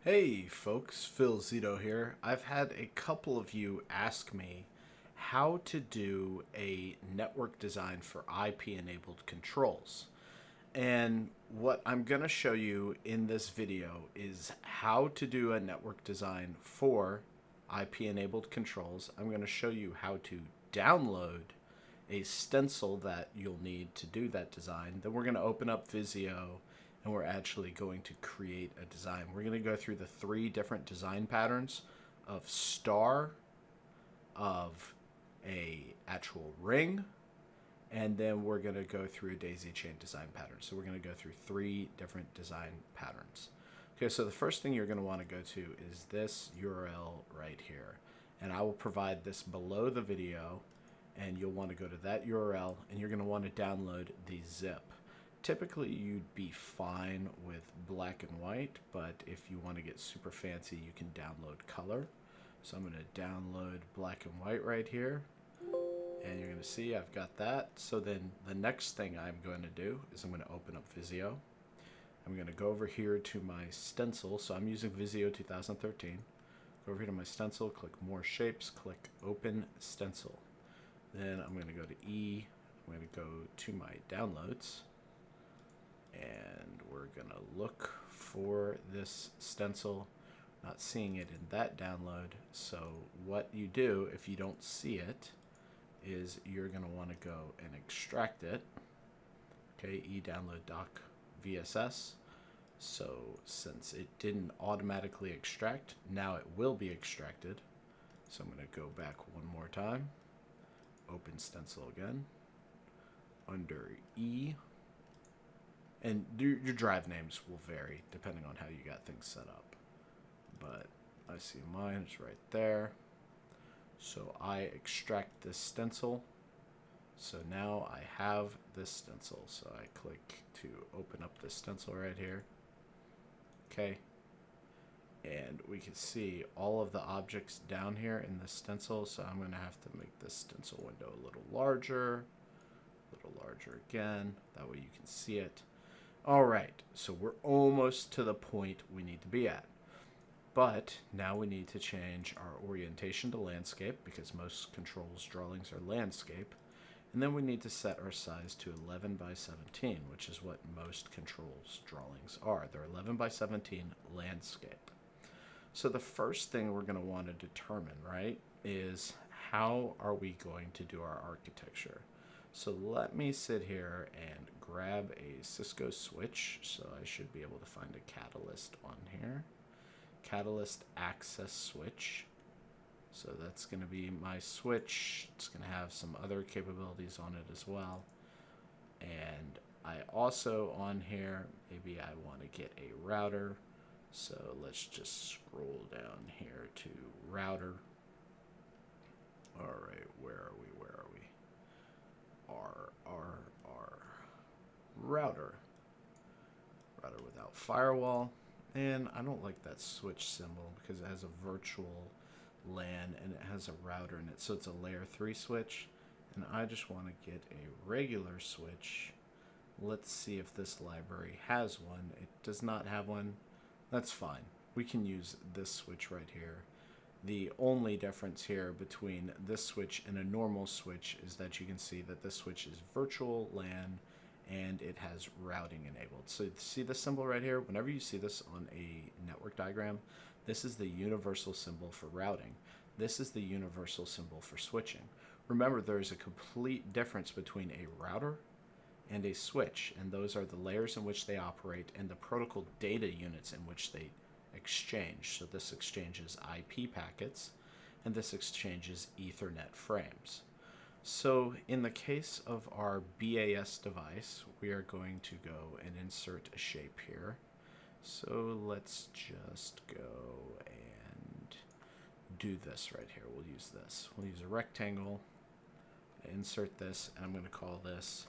Hey folks, Phil Zito here. I've had a couple of you ask me how to do a network design for IP-enabled controls. And what I'm going to show you in this video is how to do a network design for IP-enabled controls. I'm going to show you how to download a stencil that you'll need to do that design. Then we're going to open up Visio and we're actually going to create a design. We're going to go through the 3 different design patterns of star, of a actual ring, and then we're going to go through a daisy chain design pattern. So we're going to go through 3 different design patterns. Okay, so the first thing you're going to want to go to is this URL right here. And I will provide this below the video, and you'll want to go to that URL, and you're going to want to download the zip. Typically, you'd be fine with black and white, but if you want to get super fancy, you can download color. So I'm going to download black and white right here, and you're going to see I've got that. So then the next thing I'm going to do is I'm going to open up Visio. I'm going to go over here to my stencil. So I'm using Visio 2013. Go over here to my stencil, click More Shapes, click Open Stencil. Then I'm going to go to E. I'm going to go to my downloads. And we're gonna look for this stencil. Not seeing it in that download, so what you do if you don't see it is you're gonna want to go and extract it. Okay, download doc VSS. So since it didn't automatically extract, now it will be extracted. So I'm gonna go back one more time, open stencil again, under E. And your drive names will vary depending on how you got things set up. But I see mine is right there. So I extract this stencil. So now I have this stencil. So I click to open up this stencil right here. Okay. And we can see all of the objects down here in the stencil. So I'm going to have to make this stencil window a little larger again. That way you can see it. Alright, so we're almost to the point we need to be at. But now we need to change our orientation to landscape because most controls drawings are landscape. And then we need to set our size to 11 by 17, which is what most controls drawings are. They're 11 by 17 landscape. So the first thing we're going to want to determine, right, is how are we going to do our architecture? So let me sit here and grab a Cisco switch. So I should be able to find a catalyst on here. Catalyst access switch. So that's going to be my switch. It's going to have some other capabilities on it as well. And I also on here, maybe I want to get a router. So let's just scroll down here to router. All right, where are we? Router without firewall. And I don't like that switch symbol because it has a virtual LAN and it has a router in it, so it's a layer 3 switch, and I just want to get a regular switch. Let's see if this library has one. It does not have one. That's fine. We can use this switch right here. The only difference here between this switch and a normal switch is that you can see that this switch is virtual LAN and it has routing enabled. So see this symbol right here? Whenever you see this on a network diagram, this is the universal symbol for routing. This is the universal symbol for switching. Remember, there is a complete difference between a router and a switch, and those are the layers in which they operate and the protocol data units in which they exchange. So this exchanges IP packets, and this exchanges Ethernet frames. So in the case of our BAS device, we are going to go and insert a shape here. So let's just go and do this right here. We'll use this. We'll use a rectangle, insert this, and I'm going to call this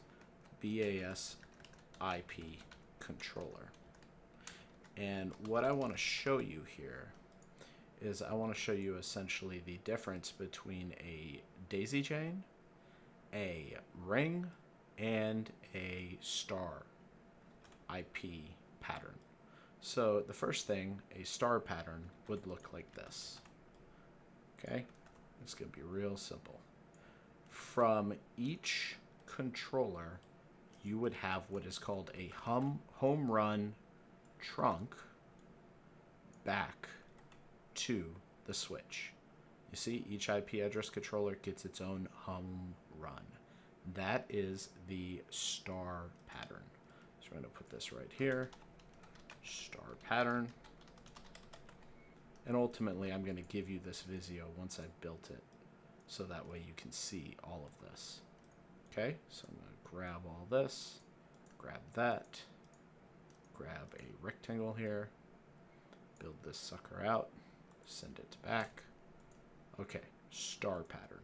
BAS IP controller. And what I want to show you here is I want to show you essentially the difference between a daisy chain, a ring, and a star IP pattern. So the first thing, a star pattern would look like this. Okay, it's going to be real simple. From each controller, you would have what is called a home run trunk back to the switch. You see, each IP address controller gets its own home run. That is the star pattern. So we're going to put this right here, star pattern. And ultimately, I'm going to give you this Visio once I've built it, so that way you can see all of this. Okay, so I'm going to grab all this, grab that, grab a rectangle here, build this sucker out, send it back. Okay, star pattern.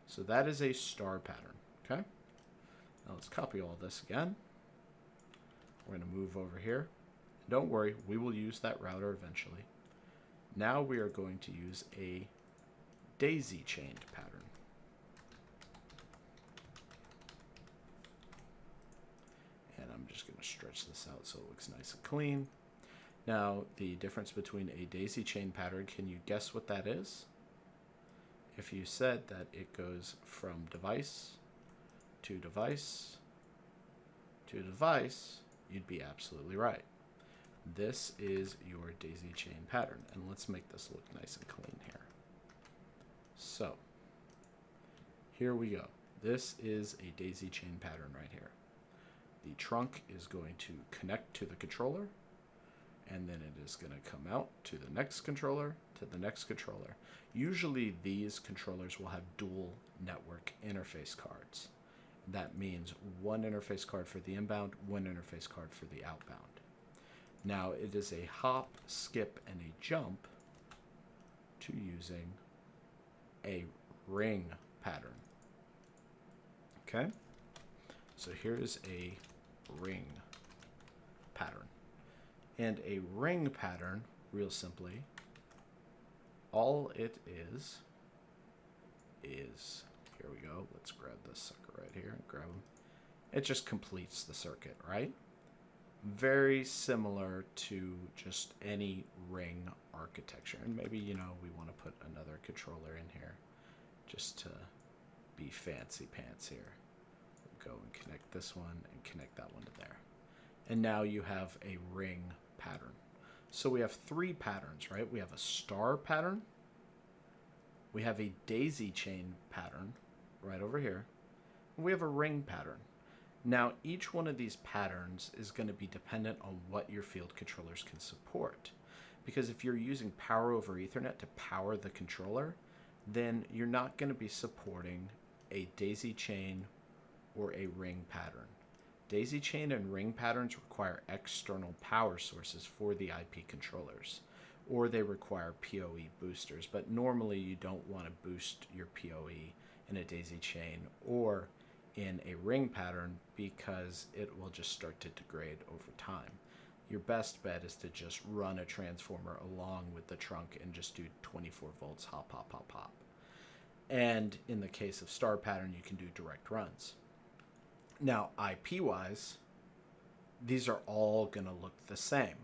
So that is a star pattern, okay? Now let's copy all this again. We're going to move over here. Don't worry, we will use that router eventually. Now we are going to use a daisy chained pattern. And I'm just going to stretch this out so it looks nice and clean. Now, the difference between a daisy chain pattern, can you guess what that is? If you said that it goes from device to device to device, you'd be absolutely right. This is your daisy chain pattern, and let's make this look nice and clean here. So, here we go. This is a daisy chain pattern right here. The trunk is going to connect to the controller, and then it is going to come out to the next controller, to the next controller. Usually these controllers will have dual network interface cards. That means one interface card for the inbound, one interface card for the outbound. Now it is a hop, skip, and a jump to using a ring pattern. Okay? So here's a ring pattern. And a ring pattern, real simply, all it is, here we go, let's grab this sucker right here and grab them. It just completes the circuit, right? Very similar to just any ring architecture. And maybe, you know, we want to put another controller in here just to be fancy pants here. We'll go and connect this one and connect that one to there. And now you have a ring pattern. So we have three patterns, right? We have a star pattern. We have a daisy chain pattern right over here. And we have a ring pattern. Now, each one of these patterns is going to be dependent on what your field controllers can support. Because if you're using power over Ethernet to power the controller, then you're not going to be supporting a daisy chain or a ring pattern. Daisy chain and ring patterns require external power sources for the IP controllers, or they require PoE boosters, but normally you don't want to boost your PoE in a daisy chain or in a ring pattern because it will just start to degrade over time. Your best bet is to just run a transformer along with the trunk and just do 24 volts, hop, hop, hop, hop. And in the case of star pattern, you can do direct runs. Now, IP-wise, these are all going to look the same.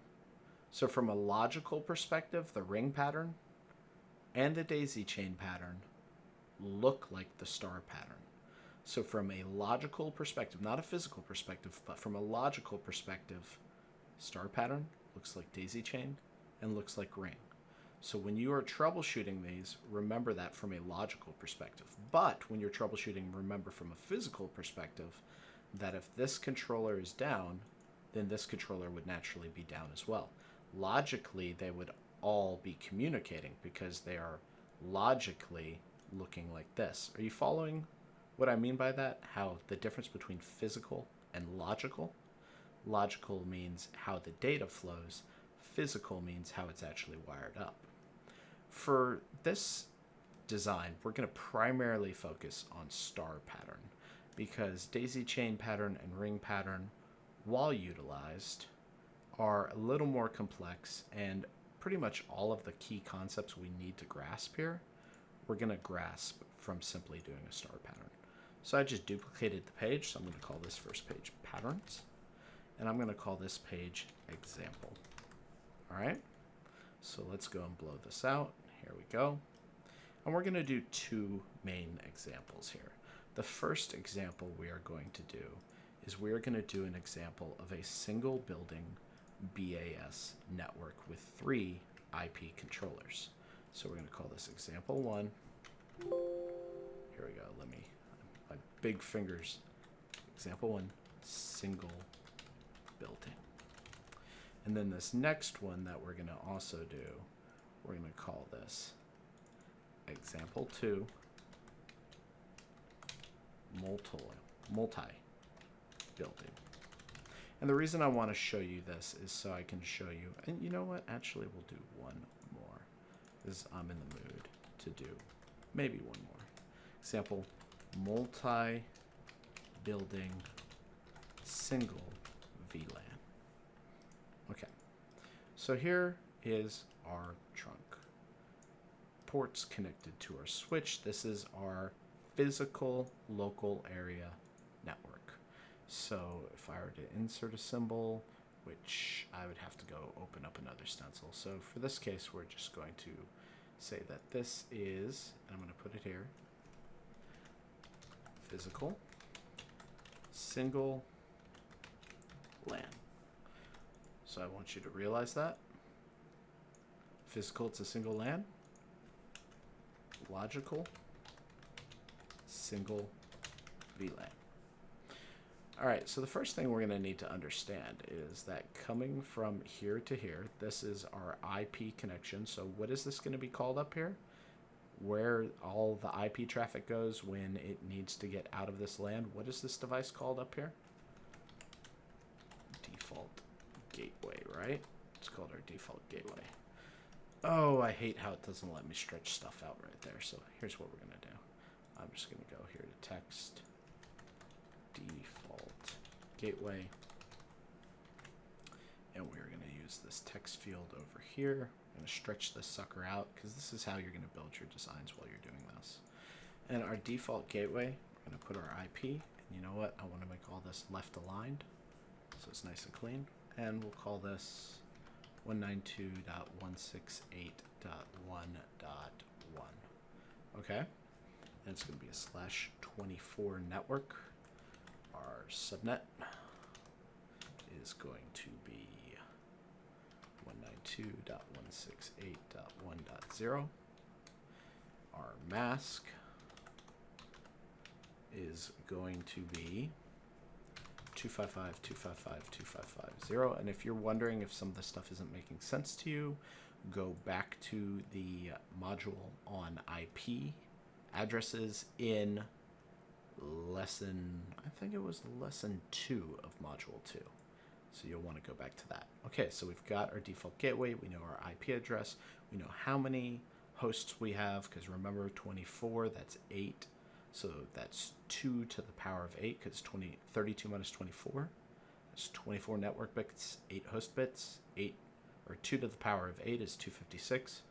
So from a logical perspective, the ring pattern and the daisy chain pattern look like the star pattern. So from a logical perspective, not a physical perspective, but from a logical perspective, star pattern looks like daisy chain and looks like ring. So when you are troubleshooting these, remember that from a logical perspective. But when you're troubleshooting, remember from a physical perspective that if this controller is down, then this controller would naturally be down as well. Logically, they would all be communicating because they are logically looking like this. Are you following what I mean by that? How the difference between physical and logical? Logical means how the data flows. Physical means how it's actually wired up. For this design, we're going to primarily focus on star pattern because daisy chain pattern and ring pattern, while utilized, are a little more complex, and pretty much all of the key concepts we need to grasp here, we're going to grasp from simply doing a star pattern. So I just duplicated the page, so I'm going to call this first page pattern. patterns, and I'm going to call this page example. All right, so let's go and blow this out. Here we go. And we're going to do two main examples here. The first example we are going to do is we're going to do an example of a single building BAS network with 3 IP controllers. So we're going to call this example 1. Here we go. My big fingers. Example 1, single building. And then this next one that we're going to also do, we're going to call this example 2, multi-building. And the reason I want to show you this is so I can show you, and you know what, actually we'll do one more, because I'm in the mood to do maybe one more. Example, multi-building single VLAN. Okay, so here is our trunk. Ports connected to our switch. This is our physical local area network. So if I were to insert a symbol, which I would have to go open up another stencil. So for this case, we're just going to say that this is, and I'm going to put it here, physical single LAN. So I want you to realize that. Physical, it's a single LAN. Logical, single VLAN. All right, so the first thing we're going to need to understand is that coming from here to here, this is our IP connection. So what is this going to be called up here? Where all the IP traffic goes when it needs to get out of this LAN. What is this device called up here? Default gateway, right? It's called our default gateway. Oh, I hate how it doesn't let me stretch stuff out right there. So here's what we're going to do. I'm just going to go here to text, default gateway, and we're going to use this text field over here. I'm going to stretch this sucker out because this is how you're going to build your designs while you're doing this. And our default gateway, we're going to put our IP, and you know what? I want to make all this left aligned so it's nice and clean. And we'll call this 192.168.1.1. Okay? And it's going to be a /24 network. Our subnet is going to be 192.168.1.0. Our mask is going to be 255.255.255.0. And if you're wondering if some of this stuff isn't making sense to you, go back to the module on IP addresses in lesson, I think it was lesson 2 of module 2. So you'll want to go back to that. Okay, so we've got our default gateway. We know our IP address. We know how many hosts we have, because remember 24, that's 8. So that's 2 to the power of 8, because 32 minus 24 is 24 network bits, 8 host bits. 8 or 2 to the power of 8 is 256,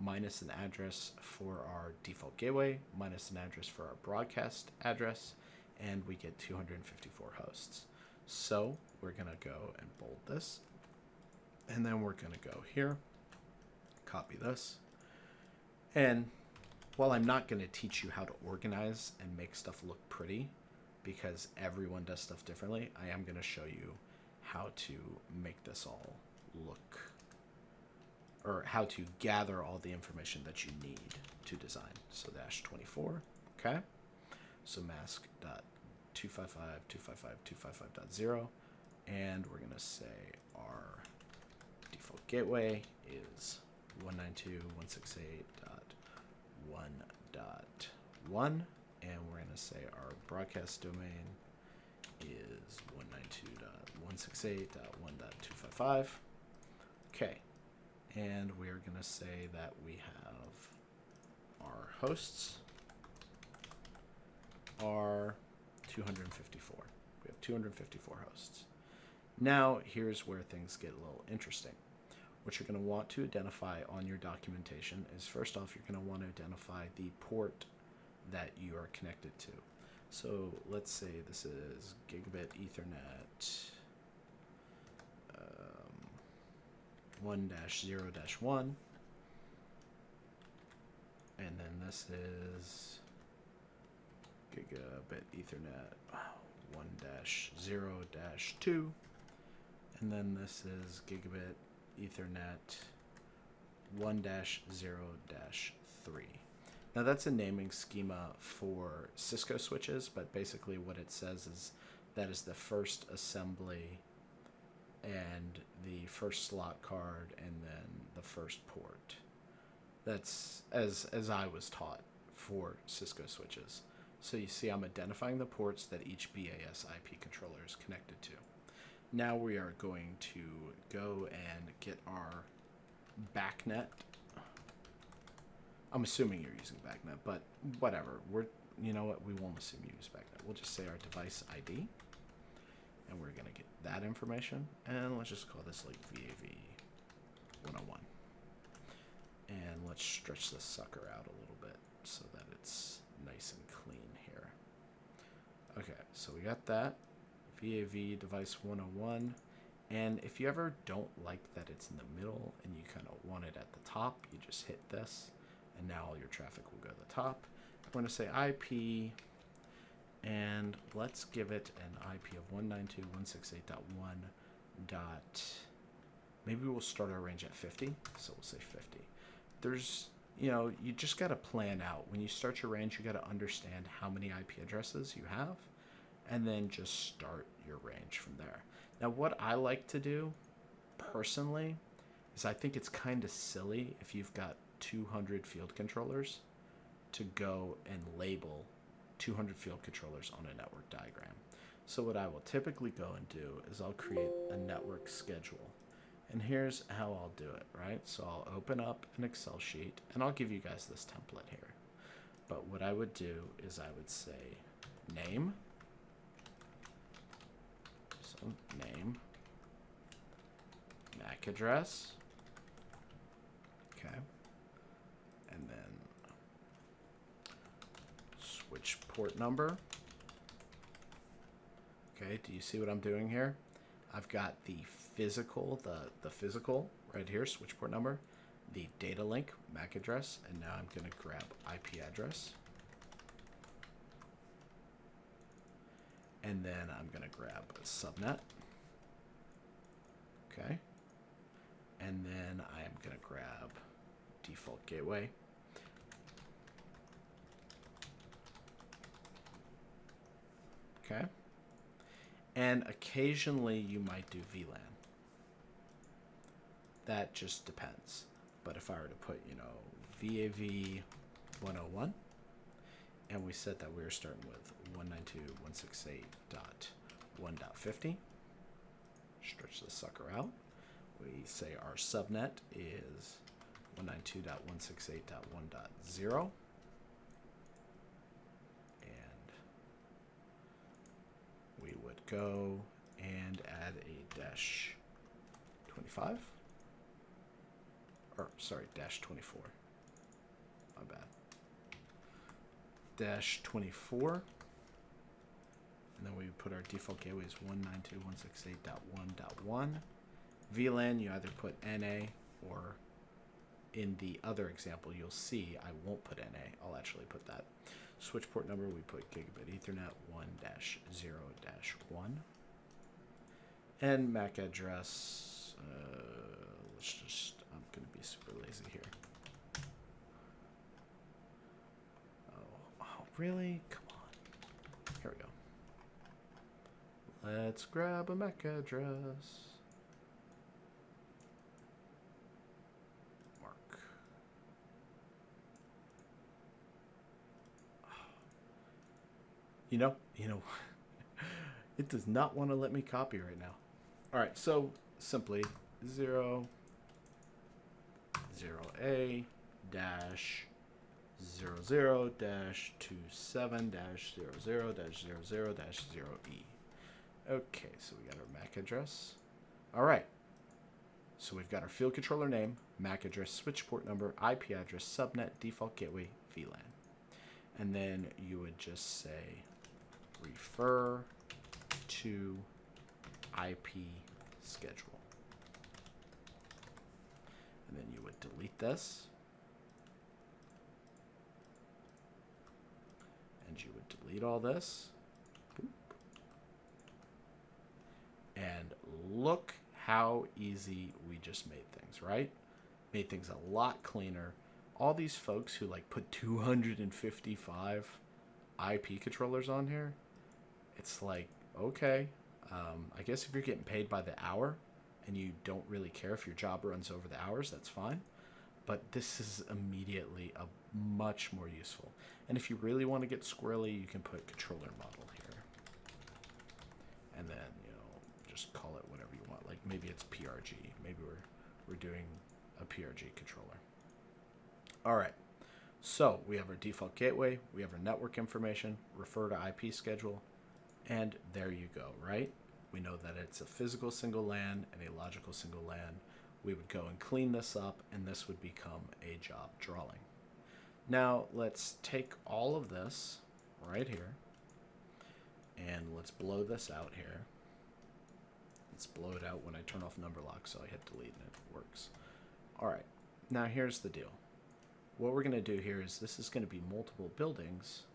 minus an address for our default gateway, minus an address for our broadcast address, and we get 254 hosts. So we're going to go and bold this, and then we're going to go here, copy this, and while I'm not going to teach you how to organize and make stuff look pretty, because everyone does stuff differently, I am going to show you how to make this all look, or how to gather all the information that you need to design. So -24, okay? So mask.255.255.255.0, and we're going to say our default gateway is 192.168.1.1, and we're going to say our broadcast domain is 192.168.1.255. Okay, and we're going to say that we have our hosts are 254. We have 254 hosts. Now, here's where things get a little interesting. What you're going to want to identify on your documentation is, first off, you're going to want to identify the port that you are connected to. So let's say this is gigabit Ethernet 1-0-1, and then this is gigabit Ethernet 1-0-2, and then this is gigabit Ethernet 1-0-3. Now that's a naming schema for Cisco switches, but basically what it says is that is the first assembly and the first slot card and then the first port. That's as I was taught for Cisco switches. So you see I'm identifying the ports that each BAS IP controller is connected to. Now we are going to go and get our backnet. I'm assuming you're using backnet, but whatever. You know what? We won't assume you use backnet. We'll just say our device ID, and we're going to get that information, and let's just call this like VAV 101. And let's stretch this sucker out a little bit so that it's nice and clean here. Okay, so we got that. VAV device 101. And if you ever don't like that it's in the middle and you kind of want it at the top, you just hit this, and now all your traffic will go to the top. We're going to say IP, and let's give it an IP of 192.168.1. Maybe we'll start our range at 50, so we'll say 50. There's, you just got to plan out. When you start your range, you got to understand how many IP addresses you have, and then just start your range from there. Now, what I like to do, personally, is I think it's kind of silly if you've got 200 field controllers to go and label 200 field controllers on a network diagram. So what I will typically go and do is I'll create a network schedule. And here's how I'll do it, right? So I'll open up an Excel sheet, and I'll give you guys this template here. But what I would do is I would say name. So name, MAC address, okay, and then switch port number. Okay, do you see what I'm doing here? I've got the physical, the physical right here, switch port number, the data link, MAC address, and now I'm going to grab IP address. And then I'm going to grab a subnet. Okay. And then I am going to grab default gateway. Okay. And occasionally you might do VLAN. That just depends. But if I were to put, VAV 101, and we said that we were starting with 192.168.1.50. Stretch the sucker out. We say our subnet is 192.168.1.0. And we would go and add a dash 25. Or, sorry, dash 24. My bad. Dash 24, and then we put our default gateway as 192.168.1.1. VLAN, you either put NA, or in the other example you'll see I won't put NA, I'll actually put that. Switch port number, we put gigabit Ethernet 1-0-1. And MAC address, I'm going to be super lazy here. Really? Come on. Here we go. Let's grab a MAC address. Mark. It does not want to let me copy right now. All right, so simply 0, 0A dash 00-27-00-00-0E. Okay, so we got our MAC address. All right. So we've got our field controller name, MAC address, switch port number, IP address, subnet, default gateway, VLAN. And then you would just say refer to IP schedule. And then you would delete this. And you would delete all this. Boop. And look how easy we just made things, right? Made things a lot cleaner. All these folks who like put 255 IP controllers on here, it's like, okay, I guess if you're getting paid by the hour and you don't really care if your job runs over the hours, that's fine. But this is immediately a much more useful. And if you really want to get squirrely, you can put controller model here. And then, just call it whatever you want. Like maybe it's PRG. Maybe we're doing a PRG controller. All right. So we have our default gateway. We have our network information, refer to IP schedule. And there you go, right? We know that it's a physical single LAN and a logical single LAN. We would go and clean this up, and this would become a job drawing. Now, let's take all of this right here, and let's blow this out here. Let's blow it out when I turn off number lock, so I hit delete and it works. All right, now here's the deal. What we're going to do here is this is going to be multiple buildings,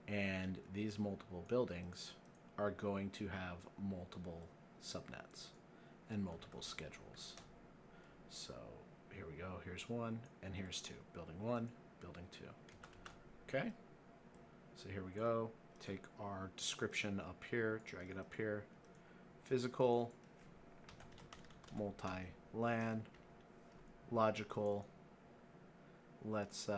and these multiple buildings are going to have multiple subnets and multiple schedules. So here we go. Here's one, and here's two. Building one, building two. Okay? So here we go. Take our description up here, drag it up here. Physical, multi-LAN, logical. Let's,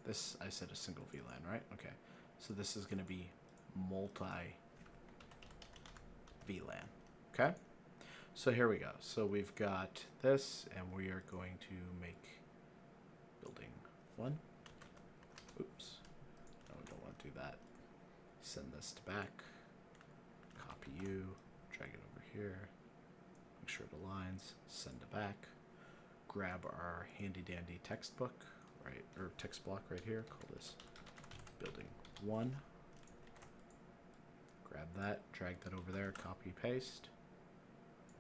this, I said a single VLAN, right? Okay. So this is going to be multi-VLAN. Okay? So here we go. So we've got this, and we are going to make building one. Oops. No, we don't want to do that. Send this to back. Copy you. Drag it over here. Make sure it aligns. Send to back. Grab our handy dandy textbook, right, or text block right here. Call this building one. Grab that. Drag that over there. Copy paste.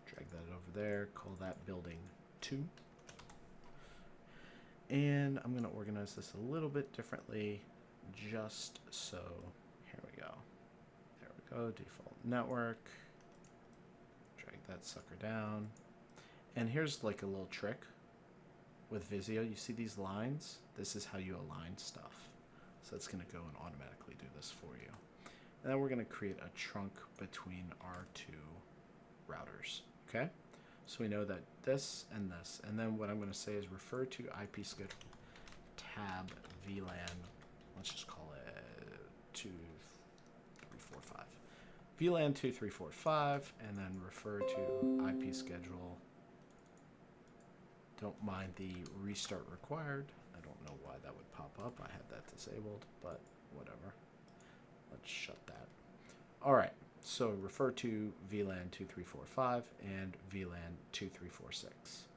Drag that over there, call that building 2. And I'm going to organize this a little bit differently, just so, here we go. There we go, default network. Drag that sucker down. And here's like a little trick with Visio. You see these lines? This is how you align stuff. So it's going to go and automatically do this for you. And then we're going to create a trunk between our two routers. Okay, so we know that this, and then what I'm going to say is refer to IP schedule tab VLAN. Let's just call it 2345. VLAN 2345, and then refer to IP schedule. Don't mind the restart required. I don't know why that would pop up. I had that disabled, but whatever. Let's shut that. All right. So refer to VLAN 2345 and VLAN 2346.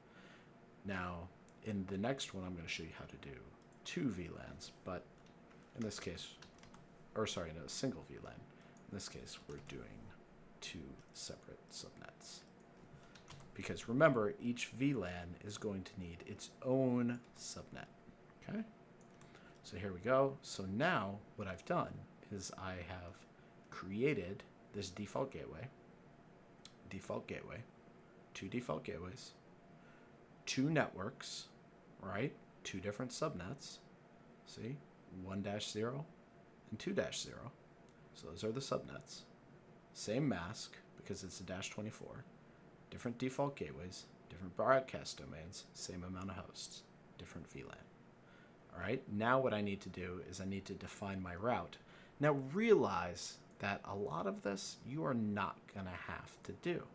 Now, in the next one, I'm going to show you how to do 2 VLANs, but in this case, or sorry, no, a single VLAN. In this case, we're doing 2 separate subnets. Because remember, each VLAN is going to need its own subnet. Okay? So here we go. So now what I've done is I have created this default gateway, 2 default gateways, 2 networks, right? 2 different subnets. See, 1-0 and 2-0. So those are the subnets. Same mask because it's a -24. Different default gateways, different broadcast domains, same amount of hosts, different VLAN. All right. Now what I need to do is I need to define my route. Now realize that a lot of this you are not going to have to do.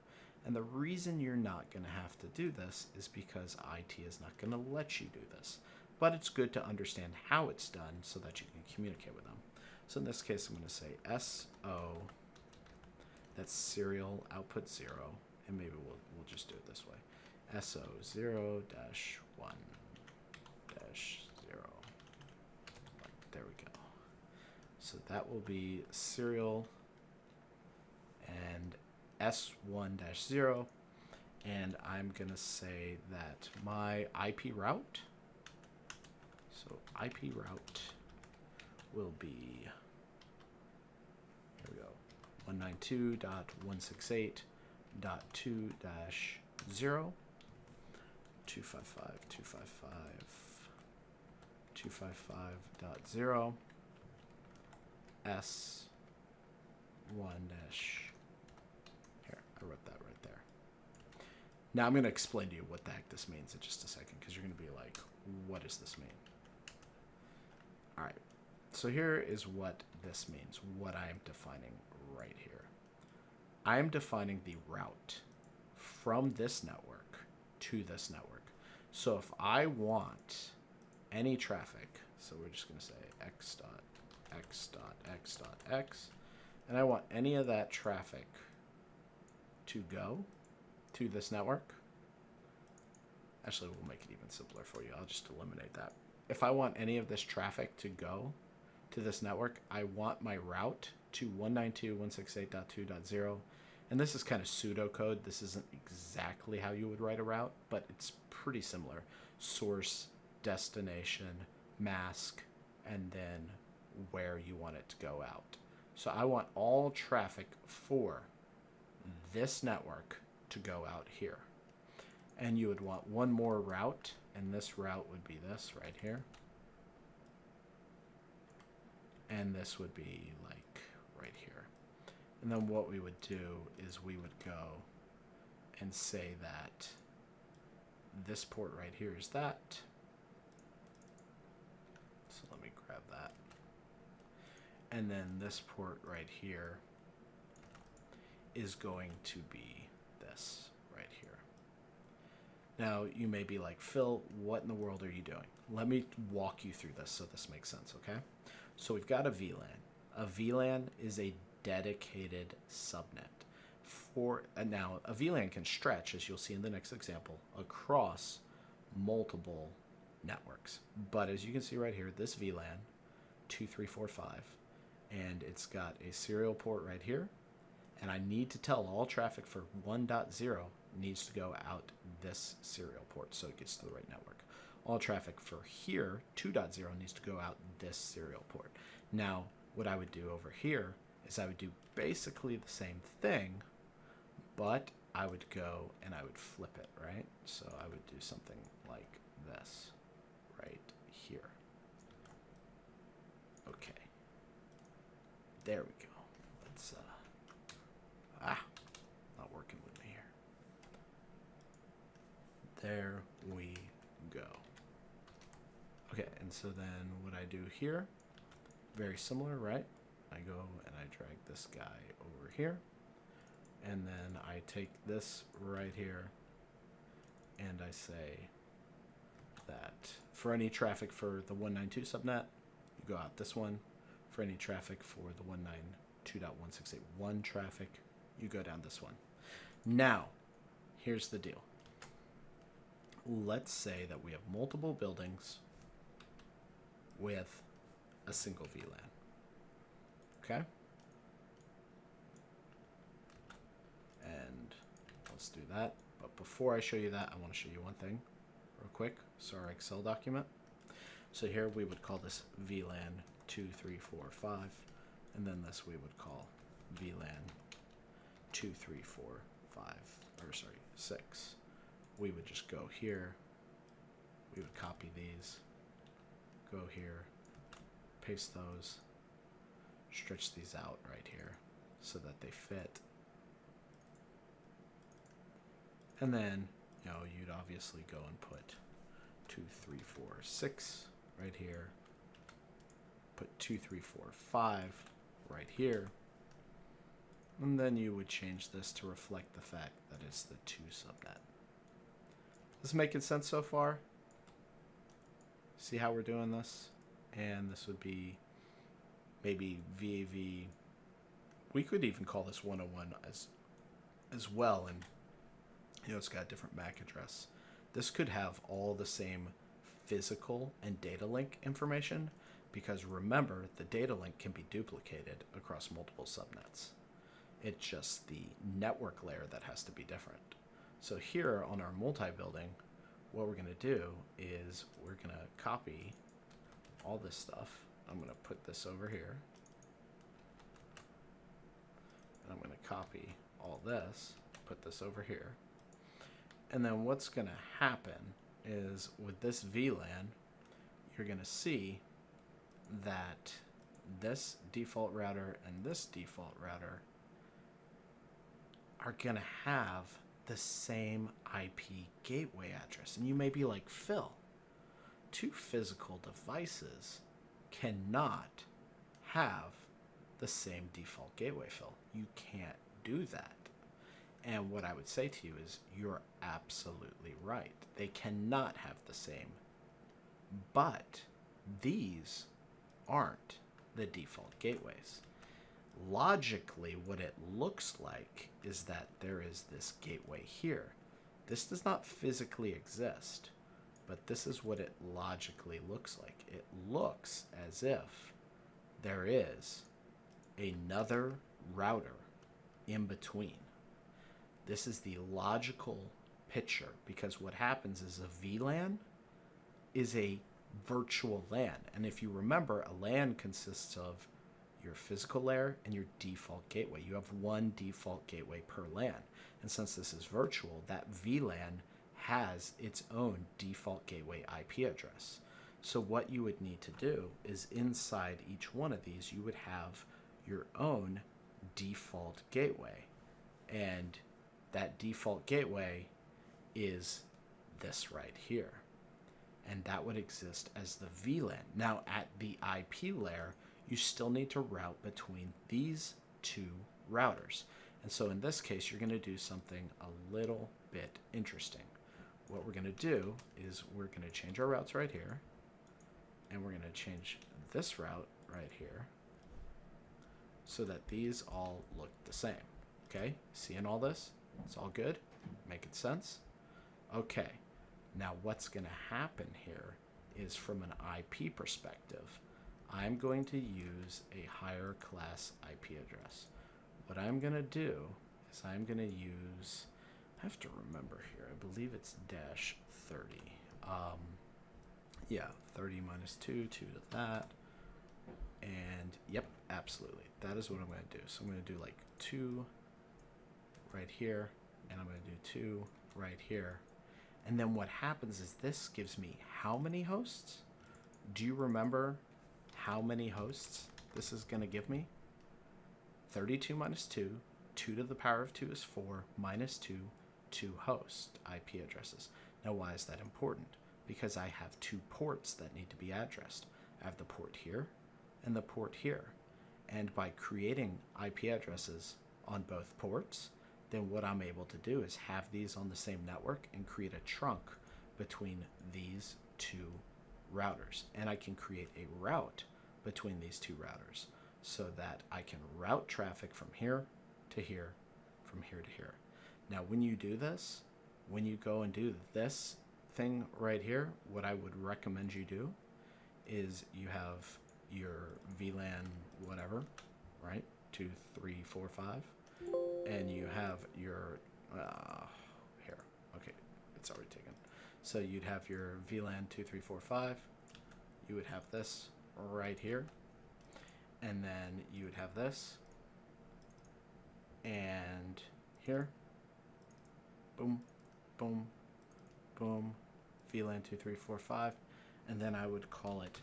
And the reason you're not going to have to do this is because IT is not going to let you do this. But it's good to understand how it's done so that you can communicate with them. So in this case, I'm going to say SO, that's serial output 0, and maybe we'll just do it this way. SO 0-1-0. There we go. So that will be serial and S1-0. And I'm going to say that my IP route, so IP route will be, here we go, 192.168.2-0, 255.255.255.0, S1 dash, here, I wrote that right there. Now I'm going to explain to you what the heck this means in just a second, because you're going to be like, what does this mean? All right, so here is what this means, what I am defining right here. I am defining the route from this network to this network. So if I want any traffic, so we're just going to say x dot x dot x dot x, and I want any of that traffic to go to this network. Actually, we'll make it even simpler for you. I'll just eliminate that. If I want any of this traffic to go to this network, I want my route to 192.168.2.0. And this is kind of pseudocode. This isn't exactly how you would write a route, but it's pretty similar. Source, destination, mask, and then where you want it to go out. So I want all traffic for this network to go out here. And you would want one more route, and this route would be this right here. And this would be like right here. And then what we would do is we would go and say that this port right here is that. So let me grab that. And then this port right here is going to be this right here. Now, you may be like, Phil, what in the world are you doing? Let me walk you through this so this makes sense, okay? So we've got a VLAN. A VLAN is a dedicated subnet. Now, a VLAN can stretch, as you'll see in the next example, across multiple networks. But as you can see right here, this VLAN, 2345, and it's got a serial port right here, and I need to tell all traffic for 1.0 needs to go out this serial port so it gets to the right network. All traffic for here, 2.0, needs to go out this serial port. Now, what I would do over here is I would do basically the same thing, but I would go and I would flip it, right? So I would do something like this right here. Okay. There we go. Let's, not working with me here. There we go. Okay, and so then what I do here, very similar, right? I go and I drag this guy over here, and then I take this right here, and I say that for any traffic for the 192 subnet, you go out this one. For any traffic for the 192.168.1 traffic, you go down this one. Now, here's the deal. Let's say that we have multiple buildings with a single VLAN. Okay? And let's do that. But before I show you that, I want to show you one thing real quick. So our Excel document. So here we would call this VLAN 2345, and then this we would call VLAN 2345, or sorry, 6. We would just go here, we would copy these, go here, paste those, stretch these out right here so that they fit. And then, you know, you'd obviously go and put 2346 right here, put 2345 right here, and then you would change this to reflect the fact that it's the 2 subnet. This making sense so far? See how we're doing this? And this would be maybe VAV. We could even call this 101 as well, and you know, it's got a different MAC address. This could have all the same physical and data link information, because remember, the data link can be duplicated across multiple subnets. It's just the network layer that has to be different. So here on our multi-building, what we're going to do is we're going to copy all this stuff. I'm going to put this over here. And I'm going to copy all this, put this over here. And then what's going to happen is with this VLAN, you're going to see that this default router and this default router are going to have the same IP gateway address. And you may be like, Phil, two physical devices cannot have the same default gateway, Phil. You can't do that. And what I would say to you is you're absolutely right. They cannot have the same. But these aren't the default gateways. Logically, what it looks like is that there is this gateway here. This does not physically exist, but this is what it logically looks like. It looks as if there is another router in between. This is the logical picture, because what happens is a VLAN is a virtual LAN. And if you remember, a LAN consists of your physical layer and your default gateway. You have one default gateway per LAN. And since this is virtual, that VLAN has its own default gateway IP address. So what you would need to do is inside each one of these, you would have your own default gateway. And that default gateway is this right here. And that would exist as the VLAN. Now at the IP layer, you still need to route between these two routers. And so in this case, you're going to do something a little bit interesting. What we're going to do is we're going to change our routes right here. And we're going to change this route right here so that these all look the same. Okay, seeing all this? It's all good? Making sense? Okay, now what's going to happen here is from an IP perspective, I'm going to use a higher class IP address. What I'm going to do is I'm going to use, I have to remember here, I believe it's dash 30. Yeah, 30 minus 2, 2 to that. And yep, absolutely. That is what I'm going to do. So I'm going to do like 2 right here, and I'm going to do 2 right here. And then what happens is this gives me how many hosts? Do you remember how many hosts this is going to give me? 32 minus 2, 2 to the power of 2 is 4, minus 2, 2 host IP addresses. Now why is that important? Because I have 2 ports that need to be addressed. I have the port here and the port here. And by creating IP addresses on both ports, then what I'm able to do is have these on the same network and create a trunk between these 2 routers. And I can create a route between these 2 routers so that I can route traffic from here to here, from here to here. Now, when you do this, when you go and do this thing right here, what I would recommend you do is you have your VLAN whatever, right? 2, 3, 4, 5. And you have your, here, okay, it's already taken. So you'd have your VLAN 2, 3, 4, 5. You would have this right here. And then you would have this. And here. Boom, boom, boom. VLAN 2, 3, 4, 5. And then I would call it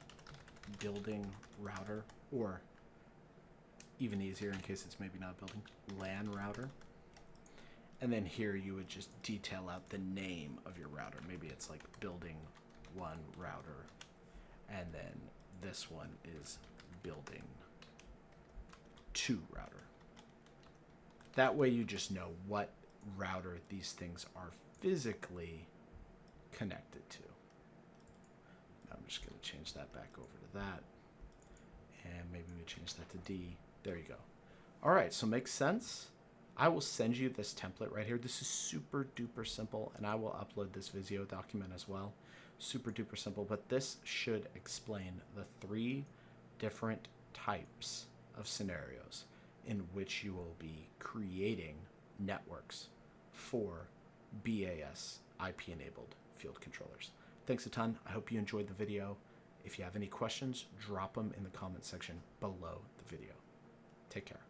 building router, or even easier in case it's maybe not building, LAN router. And then here you would just detail out the name of your router. Maybe it's like building 1 router, and then this one is building 2 router. That way you just know what router these things are physically connected to. Now I'm just going to change that back over to that, and maybe we change that to D. There you go. All right, so makes sense. I will send you this template right here. This is super duper simple, and I will upload this Visio document as well. Super duper simple, but this should explain the 3 different types of scenarios in which you will be creating networks for BAS IP enabled field controllers. Thanks a ton. I hope you enjoyed the video. If you have any questions, drop them in the comment section below the video. Take care.